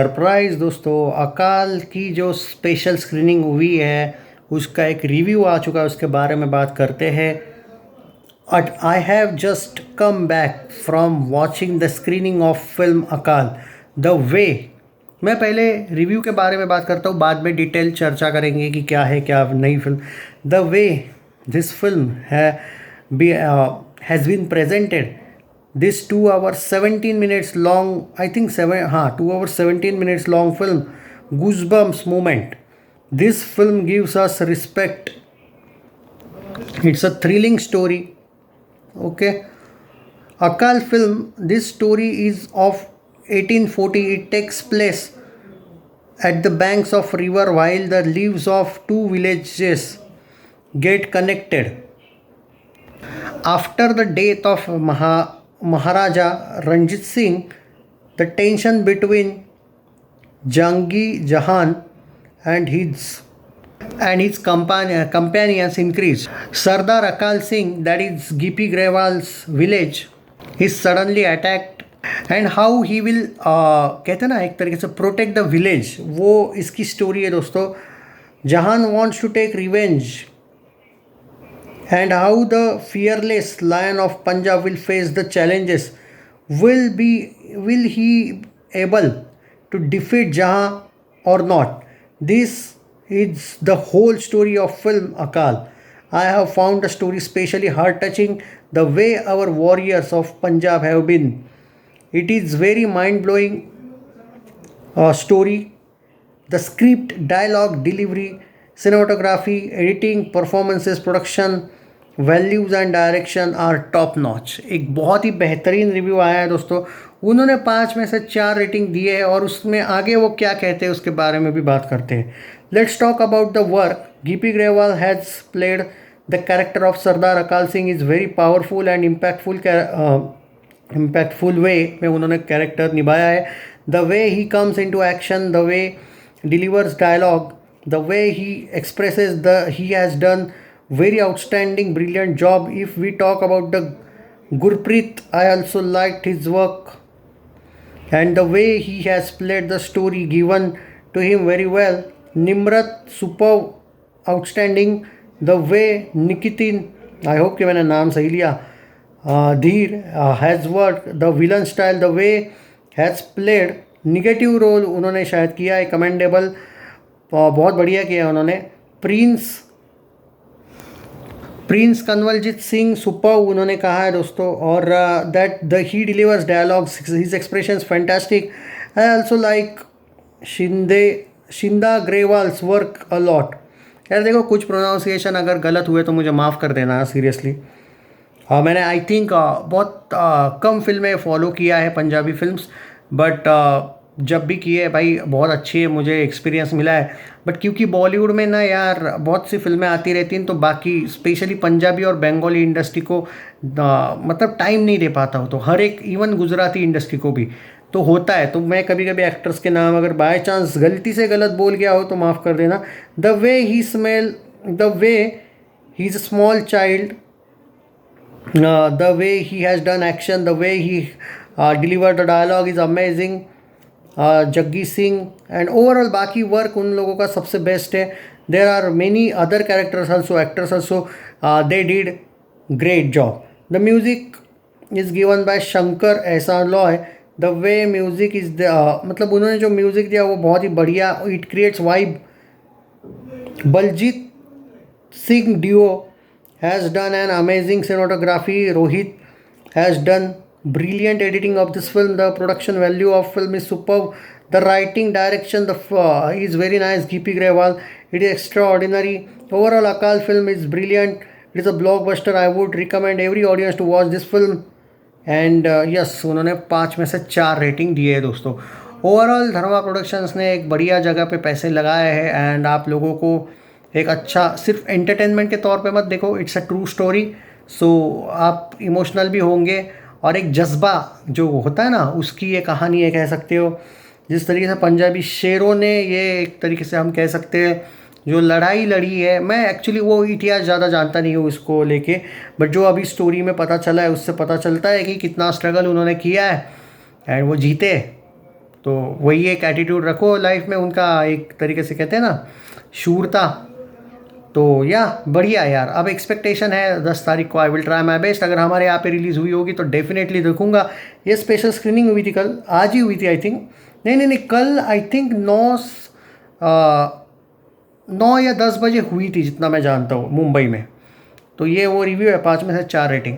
Surprise दोस्तों, अकाल की जो स्पेशल स्क्रीनिंग हुई है उसका एक रिव्यू आ चुका है, उसके बारे में बात करते हैं। I have just come back from watching the screening of film अकाल द वे। मैं पहले रिव्यू के बारे में बात करता हूँ, बाद में डिटेल चर्चा करेंगे कि क्या है क्या नई film. The way this film has been presented this 2 hours 17 minutes long, I think 2 hours 17 minutes long film, goosebumps moment. This film gives us respect. It's a thrilling story. Okay, Akal film, this story is of 1840. It takes place at the banks of river while the lives of two villages get connected. After the death of Maharaja Ranjit Singh, the tension between Jangi Jahan and his companions increased. Sardar Akal Singh, that is Gipi Grewal's village, is suddenly attacked, and how he will कहते हैं ना एक तरीके से protect the village, वो इसकी story है दोस्तों। जहान wants to take revenge, and how the fearless lion of Punjab will face the challenges. Will he able to defeat Jahan or not? This is the whole story of film Akal. I have found the story especially heart touching, the way our warriors of Punjab have been. It is very mind blowing story. The script, dialogue, delivery, cinematography, editing, performances, production values and direction are top notch. एक बहुत ही बेहतरीन review आया है दोस्तों। उन्होंने 5 में से 4 rating दिए है, और उसमें आगे वो क्या कहते हैं उसके बारे में भी बात करते हैं। Let's talk about the work. Gippy Grewal has played the character of Sardar Akal Singh is very powerful and impactful way में उन्होंने कैरेक्टर निभाया है। The way he comes in to action, the way delivers dialogue, the way he expresses he has done very outstanding, brilliant job. If we talk about the Gurpreet, I also liked his work and the way he has played the story given to him very well. Nimrat, superb, outstanding. The way Nikitin, I hope कि मैंने नाम सही लिया, धीर has worked the villain style, the way has played negative role उन्होंने शायद किया है, commendable, बहुत बढ़िया किया उन्होंने। प्रिंस कन्वलजीत सिंह सुपर उन्होंने कहा है दोस्तों, और that the he delivers dialogues, his expressions fantastic. I also like Shinda Grewal's work a lot. यार देखो, कुछ प्रोनाउंसिएशन अगर गलत हुए तो मुझे माफ़ कर देना सीरियसली। मैंने आई थिंक बहुत कम फिल्में फॉलो किया है पंजाबी फिल्म्स, बट जब भी किए भाई बहुत अच्छी है, मुझे एक्सपीरियंस मिला है। बट क्योंकि बॉलीवुड में ना यार बहुत सी फिल्में आती रहती हैं, तो बाकी स्पेशली पंजाबी और बंगाली इंडस्ट्री को मतलब टाइम नहीं दे पाता हो, तो हर एक इवन गुजराती इंडस्ट्री को भी तो होता है। तो मैं कभी कभी एक्टर्स के नाम अगर बाय चांस गलती से गलत बोल गया हो तो माफ़ कर देना। The way he smell, the way he is a small child, the way he has done action, the way he deliver the dialogue is amazing. Jaggi Singh and overall बाकी वर्क उन लोगों का सबसे बेस्ट है। There are many other characters also, actors also, they did great job. The music is given by Shankar Ehsaan Loy. The way music is मतलब उन्होंने जो music दिया वो बहुत ही बढ़िया, it creates vibe. Baljit Singh duo has done an amazing cinematography. Rohit has done brilliant editing of this film. The production value of film is superb. The writing, direction, is very nice. Gippy Grewal, it is extraordinary. Overall, Akal film is brilliant. It is a blockbuster. I would recommend every audience to watch this film. And yes, उन्होंने 5 में से 4 rating दिए है दोस्तों। Overall धर्मा productions ने एक बढ़िया जगह पे पैसे लगाए हैं, एंड आप लोगों को एक अच्छा, सिर्फ एंटरटेनमेंट के तौर पे मत देखो, इट्स अ ट्रू स्टोरी। सो आप इमोशनल भी होंगे, और एक जज्बा जो होता है ना उसकी ये कहानी है, कह सकते हो। जिस तरीके से पंजाबी शेरों ने ये एक तरीके से हम कह सकते हैं जो लड़ाई लड़ी है, मैं एक्चुअली वो इतिहास ज़्यादा जानता नहीं हूँ इसको लेके, बट जो अभी स्टोरी में पता चला है उससे पता चलता है कि कितना स्ट्रगल उन्होंने किया है एंड वो जीते। तो वही एक एटीट्यूड रखो लाइफ में, उनका एक तरीके से कहते हैं ना शूरता। तो या बढ़िया यार, अब एक्सपेक्टेशन है 10 तारीख को I will try my best. अगर हमारे यहाँ पे रिलीज़ हुई होगी तो डेफिनेटली देखूंगा। ये स्पेशल स्क्रीनिंग हुई थी कल, आज ही हुई थी आई थिंक, नहीं कल आई थिंक 9 या 10 बजे हुई थी जितना मैं जानता हूँ मुंबई में। तो ये वो रिव्यू है, 5 में से 4 रेटिंग।